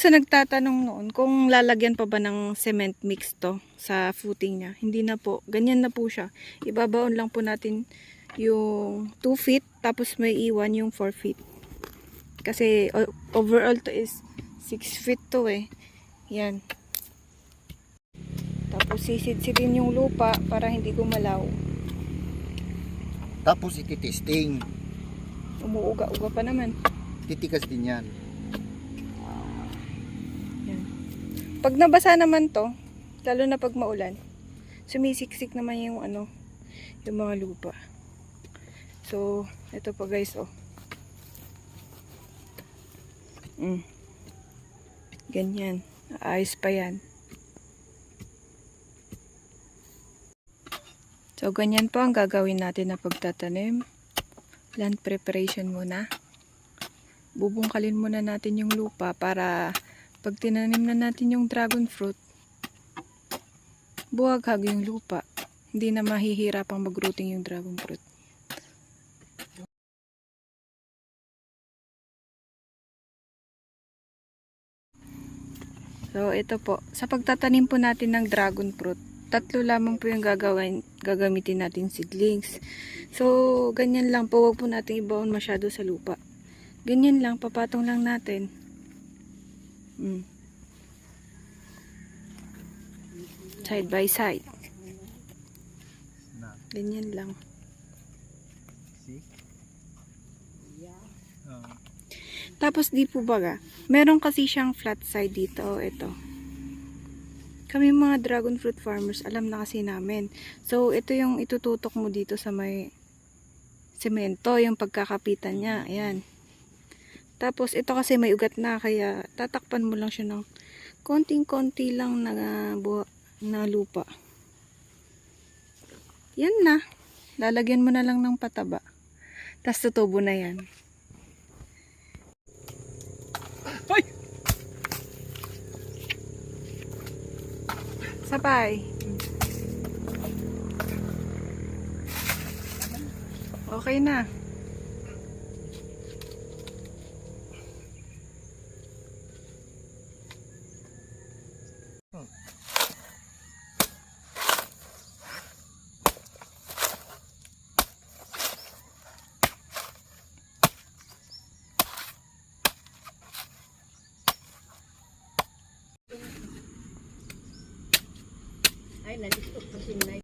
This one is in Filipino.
sa nagtatanong noon kung lalagyan pa ba ng cement mix to sa footing niya, hindi na po. Ganyan na po siya. Ibabaon lang po natin yung 2 feet tapos may iwan yung 4 feet. Kasi overall to is 6 feet to eh. Yan. Tapos sisid-sidin yung lupa para hindi gumalaw. Tapos ititesting. Umuuga-uga pa naman. Titikas din yan. Yan. Pag nabasa naman to, lalo na pag maulan, sumisiksik naman yung ano, yung mga lupa. So, ito pa guys, oh. Ganyan. Ayos pa yan. So, ganyan po ang gagawin natin na pagtatanim. Land preparation muna. Bubungkalin muna natin yung lupa para pag tinanim na natin yung dragon fruit, buhaghag yung lupa. Hindi na mahihirapang mag-rooting yung dragon fruit. So, ito po. Sa pagtatanim po natin ng dragon fruit, 3 lamang po yung gagamitin natin seedlings. So, ganyan lang po. Huwag po natin ibaon masyado sa lupa. Ganyan lang. Papatong lang natin. Side by side. Ganyan lang. Tapos di po baga, meron kasi siyang flat side dito. Ito. Kami mga dragon fruit farmers, alam na kasi namin. So, ito yung itututok mo dito sa may semento, yung pagkakapitan niya. Ayan. Tapos, ito kasi may ugat na, kaya tatakpan mo lang siya ng konting-konti lang na lupa. Yan na. Lalagyan mo na lang ng pataba. Tapos, tutubo na yan. Hoy! Sabay. Okay na. Ay, nandito po si